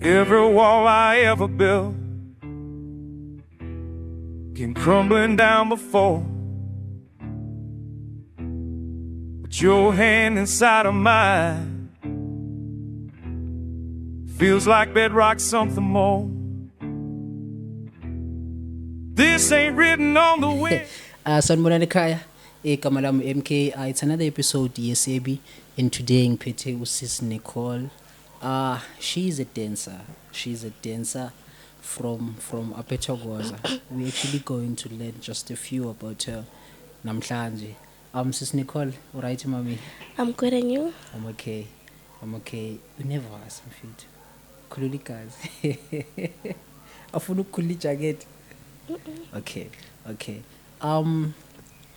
Every wall I ever built came crumbling down before. But your hand inside of mine feels like bedrock, something more. This ain't written on the wind. Sanibonani ekhaya igama lami MK. It's another episode yesebi, and today ngiphethe usis Nicole. She's a dancer from Apetogoza. We're actually going to learn just a few about her namhlanje. Sis Nicole, alright mami? I'm good, and you? I'm okay. You never ask me fit. Khululikazi. Afuna ukukhulula jacket. Okay. Well,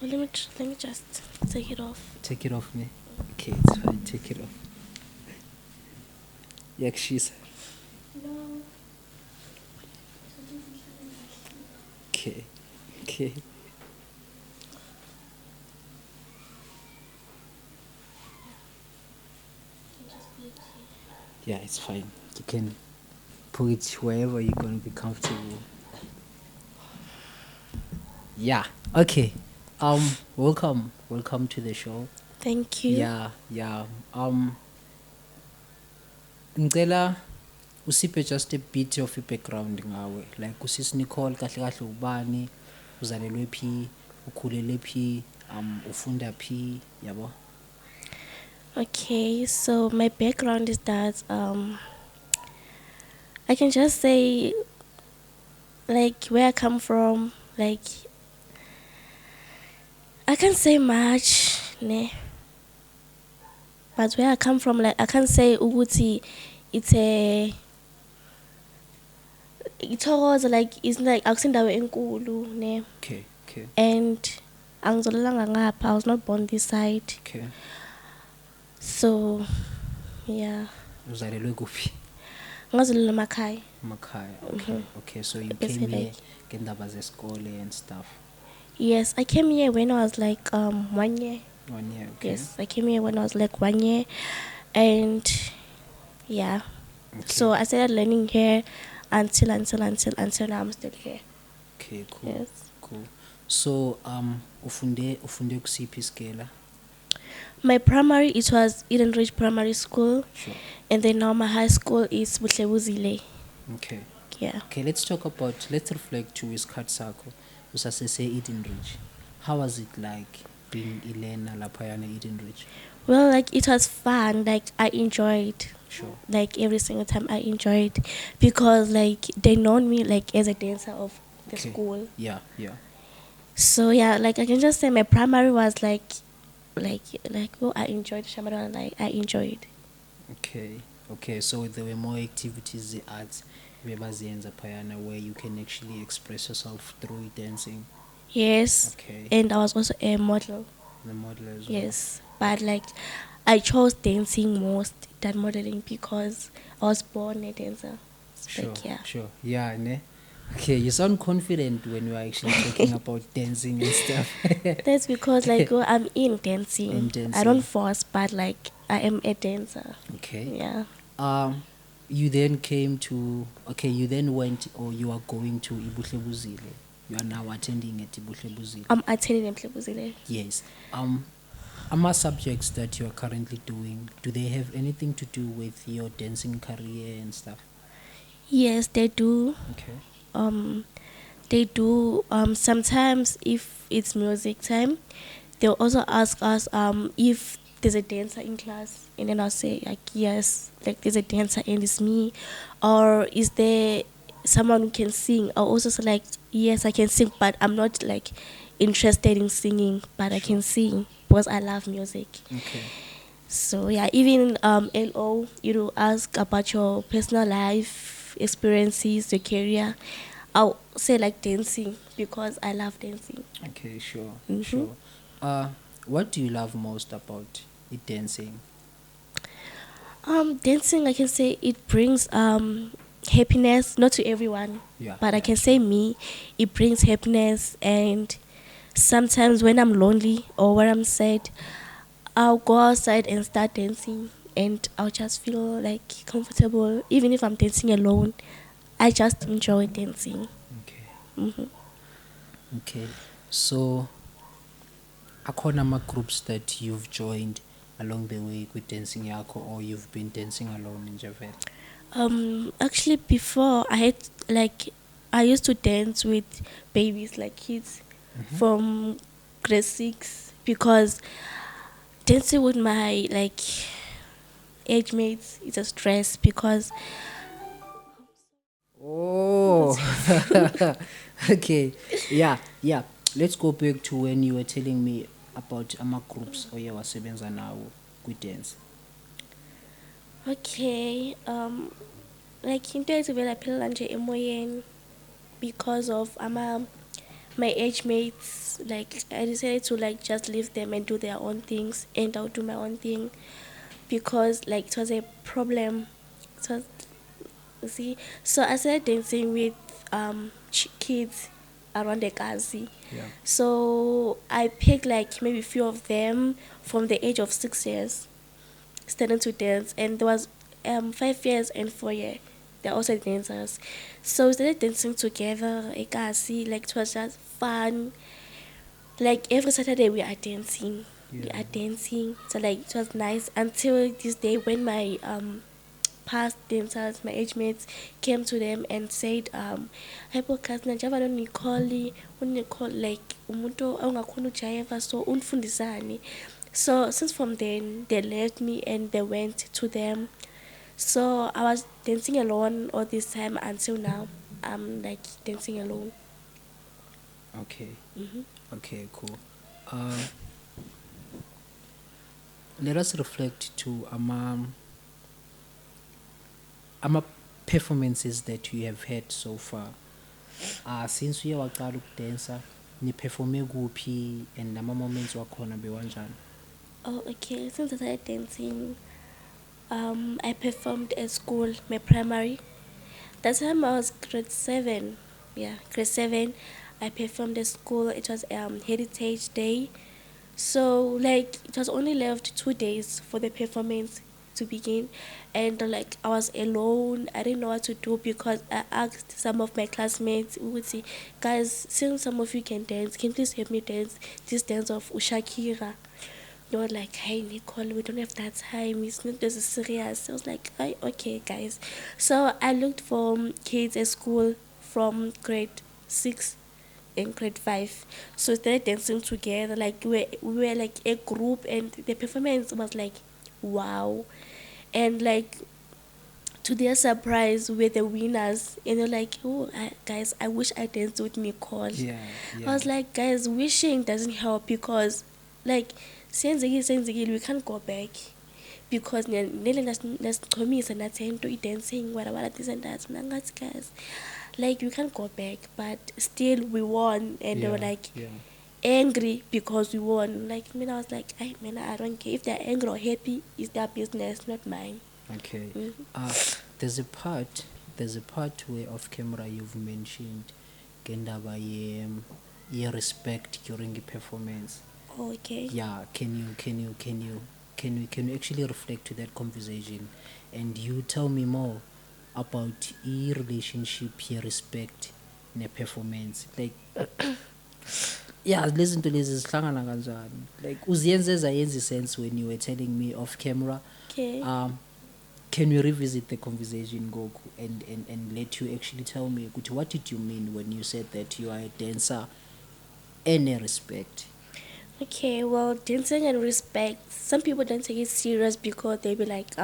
let me just take it off. Take it off me. Okay, it's fine. Take it off. Yakshisa. No. Okay. Yeah, it's fine. You can put it wherever you're going to be comfortable. Yeah. Okay. Welcome to the show. Thank you. Yeah. Ngicela usiphe just a bit of a background ngawe. Like usis Nicole kahle ubani, uzalelwe phi, ukhulele phi, ufunda phi, yabo? Okay, so my background is that I can just say, like, where I come from. Like, I can't say much, ne. But where I come from, like, I can't say ukuthi it's always like it's like akusindawo enkulu, ne. Okay. And angizolelanga ngapha. I was not born this side. Okay. So, yeah. Uzalelwe kuphi? Ngazolela emakhaya. Makhaya. Okay, so you came here ngendaba zesikole and stuff. Yes, I came here when I was like 1 year. 1 year, okay. Yes, I came here when I was like 1 year, and yeah. Okay. So I started learning here until now I'm still here. Okay, cool. Yes. Cool. So ufunde kusiphi isikela? My primary, it was Edenridge Primary School. Sure. And then now my high school is Buhlebuzile. Okay. Yeah. Okay, let's reflect to isikhathi sakho usasese Edenridge. How was it like being Elena laphayana Edenridge? Well, like, it was fun. Like, I enjoyed. Sure. Like, every single time I enjoyed, because like they known me like as a dancer of the school. Yeah. So yeah, like I can just say my primary was like oh, I enjoyed Shamadana, like I enjoyed. Okay, so there were more activities, the arts bebazienza phayana, where you can actually express yourself through dancing. Yes. Okay. And I was also a model. The model as well. Yes, but like I chose dancing most than modeling because I was born a dancer. So, like, yeah. Sure. Yeah, ne? Okay, you sound confident when you are actually talking about dancing and stuff. That's because like I'm in dancing. I don't force, but like I am a dancer. Okay. Yeah. You then went, or you are going to Ibuhlebuzile. You are now attending at Ibuhlebuzile. I'm attending Ibuhlebuzile. Yes. Ama subjects that you are currently doing, do they have anything to do with your dancing career and stuff? Yes, they do. Okay. They do. Sometimes if it's music time, they'll also ask us if there's a dancer in class, and then I'll say like yes, like there's a dancer and it's me, or is there someone who can sing? I'll also say like yes, I can sing, but I'm not like interested in singing, but I can sing because I love music. Okay. So yeah, even LO, ask about your personal life experiences, your career. I'll say like dancing because I love dancing. Okay, sure. Mm-hmm. Sure. What do you love most about it, dancing? Dancing, I can say it brings happiness, not to everyone, but I can say me, it brings happiness. And sometimes when I'm lonely or when I'm sad, I'll go outside and start dancing, and I'll just feel like comfortable. Even if I'm dancing alone, I just enjoy dancing. Okay. Hmm. Okay. So akhona ama-groups that you've joined along the way with dancing yakho, or you've been dancing alone in Javel? Actually, before I used to dance with babies, like kids from grade 6, because dancing with my age mates is a stress because Oh, okay. Yeah, yeah. Let's go back to when you were telling me about ama-groups oye wasebenza nawo kwi-dance. okay, like into ezivela phela nje emoyeni because of my age mates. Like I decided to like just leave them and do their own things, and I'll do my own thing because like it was a problem. It was, you see, so I started dancing with kids around the Gazi. Yeah. So I picked like maybe few of them from the age of 6 years starting to dance, and there was 5 years and 4 years. They're also dancers. So we started dancing together. I can see like it was just fun. Like every Saturday we are dancing. We Yeah. are dancing. So like it was nice until this day when my past dancers, my age mates, came to them and said, "Hi podcast najava no Nicole, Nicole like umuntu ongakhona ujayiva so unfundisani." So since from then they left me and they went to them. So I was dancing alone all this time until now. I'm like dancing alone. Okay. Hmm. Okay, cool. Uh, Let us reflect to performances that you have had so far. Since uye waqala ukudansa, niperforme kuphi and nama-moments wakhona bewanjani? Oh, okay. Since I started dancing, I performed at school, my primary. That time I was grade 7. Yeah, grade 7. I performed at school. It was Heritage Day. So like it was only left 2 days for the performance to begin, and like I was alone. I didn't know what to do because I asked some of my classmates. We would say, guys, since some of you can dance, can you please help me dance this dance of Ushakira? They were like, hey Nicole, we don't have that time. It's not this is serious. I was like, okay guys. So I looked for kids at school from grade 6 in grade 5. So we started dancing together. Like we were like a group, and the performance was like wow. And like to their surprise, we were the winners. And they're like, oh guys, I wish I danced with Nicole. Yeah, I was like, guys, wishing doesn't help because like senzekile we can't go back because nele nasichomisa nathi into dancing whatever this and that. Nangathi guys, like we can't go back, but still we won, and they were like yeah. angry because we won. Like me, I was like, man, I don't care if they're angry or happy. It's their business, not mine. Okay. Mhm. There's a part where off camera you've mentioned ngendaba ye-respect during the performance. Oh, okay. Yeah, can you actually reflect to that conversation and you tell me more about relationship respect in a performance, like yeah, listen to this zihlangana kanjani, like uziyenze zayenza sense when you were telling me off camera. Okay. Can we revisit the conversation, Goku, and let you actually tell me what did you mean when you said that you are a dancer and a respect? Okay, well, dancing and respect. Some people don't take it serious because they be like,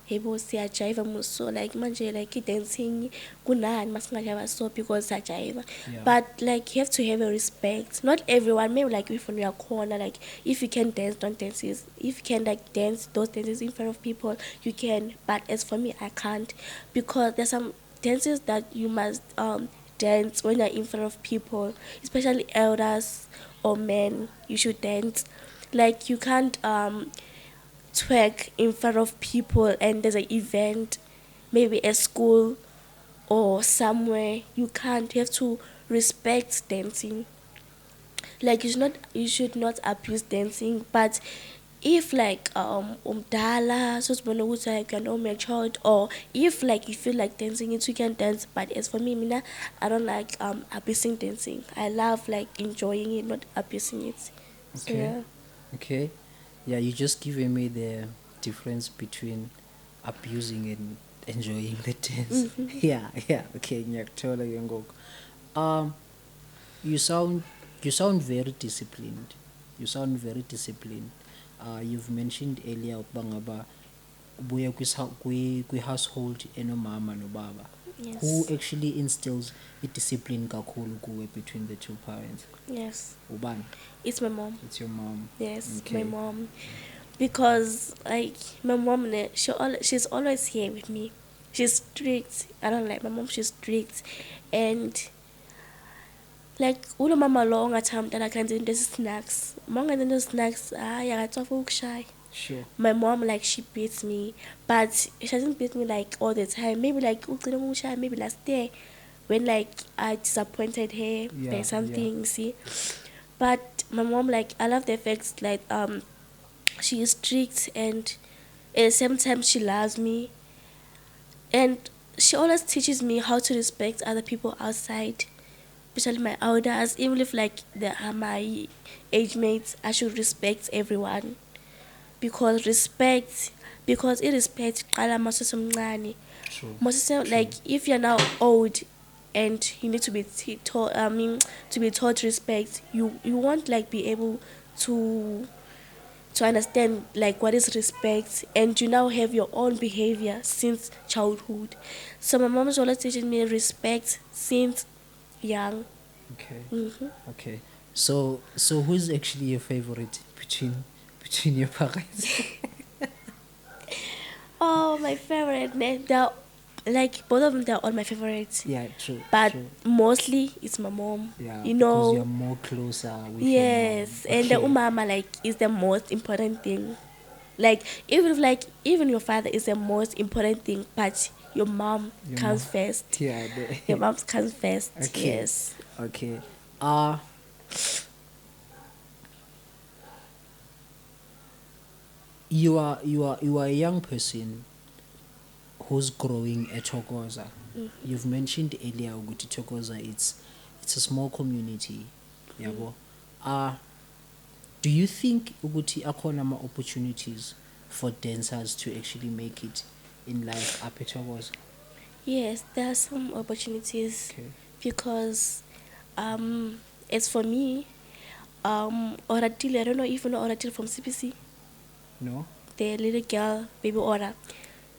hey, boss, siyajiva muso, like manje, like dancing, kunani masingajiva so because siyajiva. Yeah. But like you have to have a respect. Not everyone, maybe like if on your corner, like if you can dance, don't dance. If you can like dance those dances in front of people, you can. But as for me, I can't because there's some dances that you must dance when you're in front of people, especially elders or men. You should dance. Like you can't twerk in front of people and there's an event, maybe at school or somewhere. You can't. You have to respect dancing. Like you should not abuse dancing, but if like umdala so sibona ukuthi like you're not matured, or if like you feel like dancing it, you can dance. But as for me, mina, I don't like abusing dancing. I love like enjoying it, not abusing it. So Okay. yeah. Okay. Yeah, you just given me the difference between abusing and enjoying the dance. Yeah, yeah. Okay, ngiyakuthola ke ngoku. Um, you sound very disciplined. You sound very disciplined. You've mentioned earlier ukuba ngaba ubuya kwi-household enomama nobaba. Yes. Who actually instills discipline kakhulu kuwe between the two parents? Yes. Ubani? It's my mom. It's your mom. Yes, Okay. my mom. Because like my mom, she's always here with me. She's strict. I don't like my mom. She's strict, and like ulo mama lo ongathamda kanti into snacks. Monga into snacks. Yakatsofa ukushay. Sure. My mom, like, she beats me, but she doesn't beat me like all the time. Maybe like ugcine ukushay, maybe last year when like I disappointed her Yeah, by something. See, but my mom, like, I love the fact like she is strict, and at the same time she loves me, and she always teaches me how to respect other people outside, especially my elders. Even if like they are my age mates, I should respect everyone, because irrespect qala masosomncane. True. Like if you're now old and you need to be taught, to be taught respect, you won't like be able to understand like what is respect, and you now have your own behavior since childhood. So my mom is always teaching me respect since young. Okay. Hmm. Okay. So who's actually your favorite between your parents? Oh, my favorite. They're like both of them. They're all my favorites. Yeah, true. But true. mostly it's my mom. Yeah, You because you're know. more closer with Yes, your mom. and the Okay. umama like is the most important thing. Like even your father is the most important thing, but your mom Your comes mom. first. Yeah. Your mom comes first. Okay. Yes. Okay. You are a young person who's growing at Thokoza. You've mentioned earlier ukuthi Thokoza it's a small community. Yabo. Do you think ukuthi akhona ama opportunities for dancers to actually make it in life up at Thokoza? Yes, there are some opportunities, Okay. because as for me, Oratile, I don't know if you know Oratile from CPC, No? the little girl, baby Ora.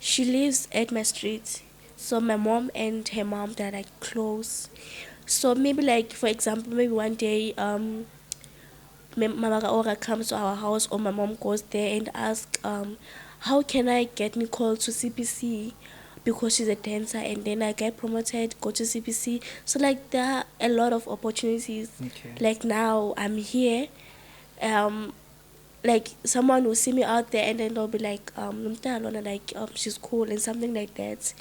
She lives at my street. So my mom and her mom, they're like close. So maybe like for example, maybe one day Mama Ora comes to our house, or my mom goes there and asks, how can I get Nicole to CPC? Because she's a dancer, and then I get promoted, go to CPC. So like there are a lot of opportunities. Okay. Like now I'm here, like someone will see me out there, and then they'll be like, Lumtalona, like she's cool and something like that.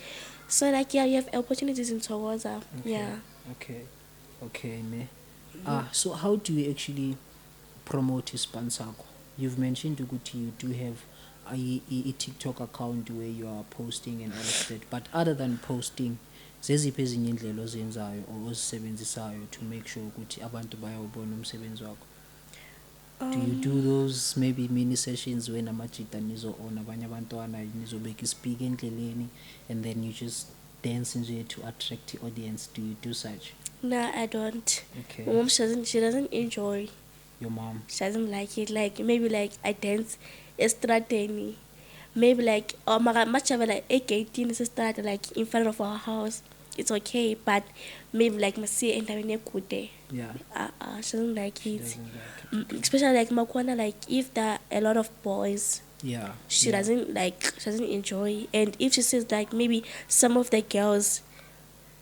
So like yeah, you have opportunities in Togoza. Okay. Yeah. Okay, ne. So how do you actually promote ispansako? You've mentioned ukuthi you do have a TikTok account where you are posting and all of that. But other than posting, zeziphi ezinye indlela ozenzayo or ozisebenzisayo to make sure ukuthi abantu bayawubona umsebenzi wakho? Do you do those maybe mini sessions when amajita nizo on abanye abantwana nizobeka ispeak endleleni and then you just dance nje to attract the audience? Do you do such? No, I don't. Okay. My mom, she doesn't enjoy. Your mom. She doesn't like it. Like maybe like I dance estradeni. Maybe like much of like 18 is start like in front of our house. It's okay, but maybe like Masi and I good day. Yeah. She doesn't like She it. doesn't like it. Especially like Makwana, like if there are a lot of boys, Yeah. she yeah. doesn't enjoy. And if she says like maybe some of the girls,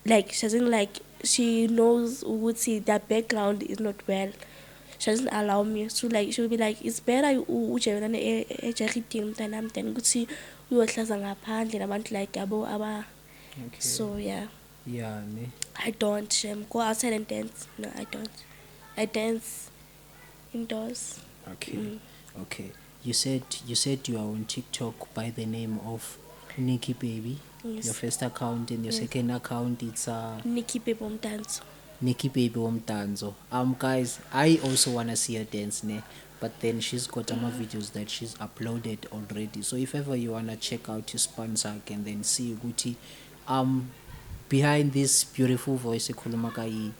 like she doesn't like, she knows would see that background is not well, she doesn't allow me. So like she'll be like, it's better ujayelane ejaritini mntanami than ukuthi uyohlaza ngaphandle nabantu like yabo aba. Okay. So yeah, Yeah, ne. I don't go outside and dance. No, I don't. I dance indoors. Okay. Okay. you said you are on TikTok by the name of Nikki Baby. Yes. Your first account and your second account it's Nikki Pepom dance. Nikki Baby Womtanzo. Guys, I also wanna see her dance ne, but then she's got videos that she's uploaded already. So if ever you wanna check out his sponsor and then see Guti, behind this beautiful voice ekhuluma kayi,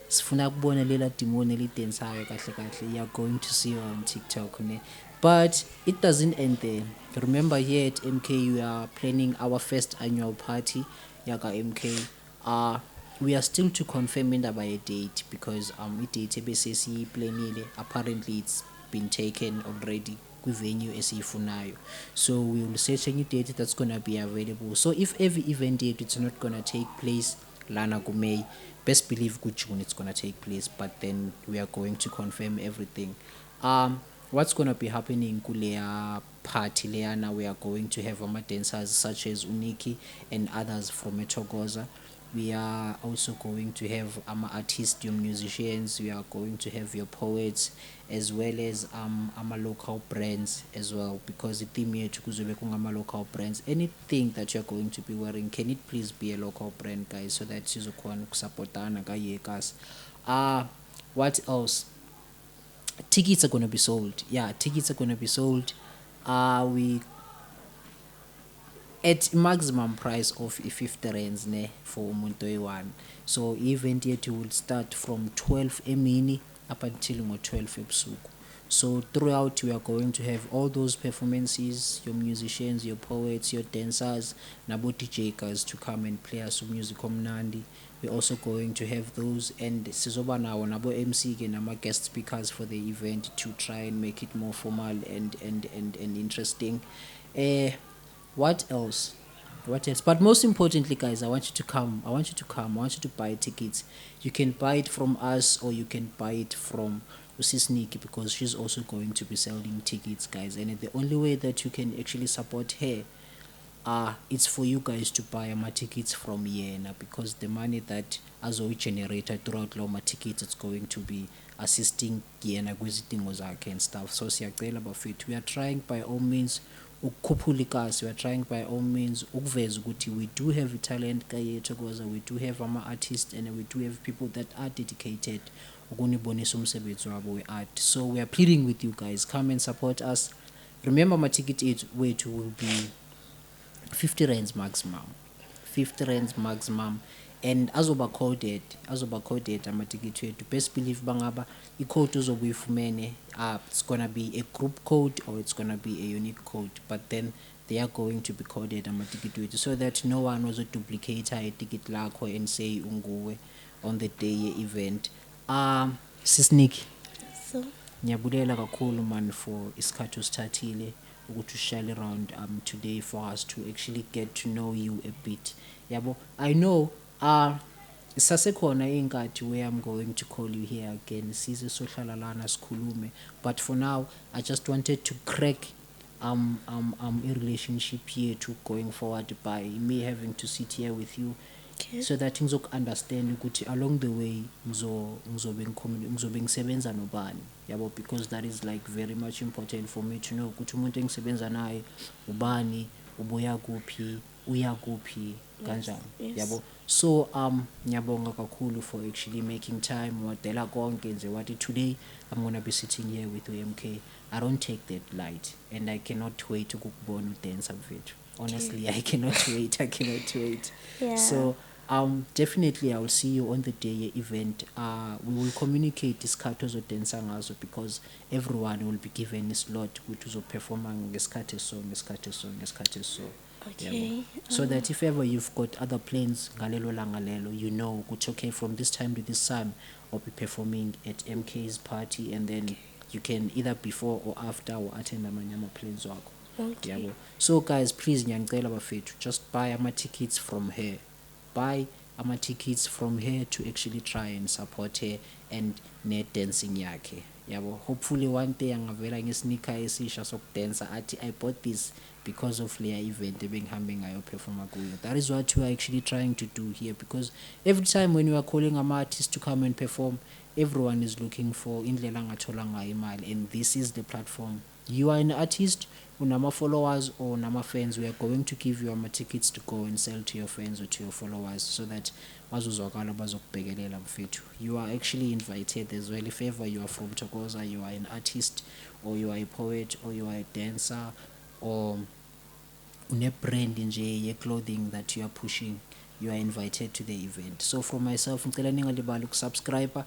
sifuna kubona lela dimoni elidensayo kahle kahle. You are going to see her on TikTok ne. But it doesn't end there. Remember here at MK we are planning our first annual party yaka MK. We are still to confirm indaba ye date because i-date ebesesiyiplanile apparently it's been taken already kwi-venue esiyifunayo, so we will search any date that's gonna be available. So if every event date it's not gonna take place lana kumay, best believe June it's gonna take place, but then we are going to confirm everything. What's gonna be happening kuleya party leyana, we are going to have dancers such as Uniki and others from Etogoza. We are also going to have artists, your musicians. We are going to have your poets as well as local brands as well, because the theme here kuzobe kungama local brands. Anything that you're going to be wearing, can it please be a local brand, guys, so that sizokhona ukusupportana kayekas. What else? Tickets are gonna be sold. Yeah, tickets are gonna be sold. We at maximum price of 50 rands ne for umuntu oyi-1. So event yethu will start from 12 emini up until 12 ebusuku. So throughout we are going to have all those performances, your musicians, your poets, your dancers, nabo DJ guys to come and play us music omnandi. We're also going to have those, and sizoba nawo nabo MC ke nama guest speakers for the event to try and make it more formal and interesting. What else? But most importantly, guys, I want you to come. I want you to buy tickets. You can buy it from us or you can buy it from Usisniki, because she's also going to be selling tickets, guys. And the only way that you can actually support her, it's for you guys to buy my tickets from Yena, because the money that Azoe generated throughout Loma tickets, it's going to be assisting Yena kwizidingo zakhe and stuff. So siyacela bafethu, we are trying by all means ukukhuphulika, we are trying by all means ukuveza ukuthi we do have a talent kayethu, because we do have artists and we do have people that are dedicated ukunibonisa umsebenzi wabo we-art. So we are pleading with you guys, come and support us. Remember my ticket wethu will be 50 rands maximum, 50 rands maximum, and azoba coded amaticket wethu. Best believe bangaba i-code uzobe uyifumene, it's gonna be a group code or it's gonna be a unique code, but then they are going to be coded amaticket wethu, so that no one was a duplicator ticket lakho and say unguwe on the day event. Sisniki, So ngiyabulela kakhulu man for isikhathi usithathile ukuthi ushare around today for us to actually get to know you a bit. Yabo, I know sasekhona inkathi where I'm going to call you here again size sohlala lana sikhulume, but for now I just wanted to crack a relationship here to going forward by me having to sit here with you, okay. so that ngizok understand ukuthi along the way ngizobe ngisebenza nobani, yabo, because that is like very much important for me to know ukuthi umuntu engisebenza naye ubani, ubuya kuphi, uya kuphi kanjani. Yes. Yabo, so ngiyabonga kakhulu for actually making time. Wadela konke nje wathi today I'm gonna be sitting here with UMK. I don't take that light and I cannot wait to ukubona udance mfethu. Honestly, I cannot wait. Yeah. So definitely I will see you on the day event. We will communicate isikhathi ozodansa ngazo, because everyone will be given a slot ukuthi uzoperforma ngesikhathi so. Okay. So that if ever you've got other plans ngalelo langa lelo, you know ukuthi okay, from this time to this time I'll be performing at MK's party, and then you can either before or after or attend amanye ama-plans wakho. Okay. Yabo. So guys, please ngiyacela bafethu, just buy ama-tickets from her. Buy ama-tickets from her to actually try and support her and ne-dancing yakhe. Yabo. Hopefully one day angavela ngesneaker esisha sokudansa athi I bought this because of leya event ebengihambe ngayo performa kuyo. That is what we are actually trying to do here, because every time when we are calling artists to come and perform, everyone is looking for indlela angathola ngayo imali, and this is the platform You are an artist, unama followers or nama fans, we are going to give you tickets to go and sell to your friends or to your followers so that bazozwakala bazokubhekelela mfethu. You are actually invited as well. If ever you are from Thokoza, you are an artist or you are a poet or you are a dancer or une-brand nje ye-clothing that you are pushing, you are invited to the event. So from myself, ngicela ningalibali ukusubscribe,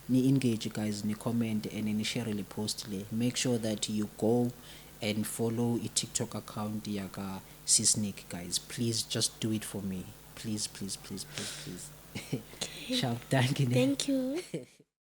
ni-engage guys, ni-comment and ni-share le post le. Make sure that you go and follow i-TikTok account yaka Sisnik, guys. Please just do it for me. Please. Sharp, danke. Thank you.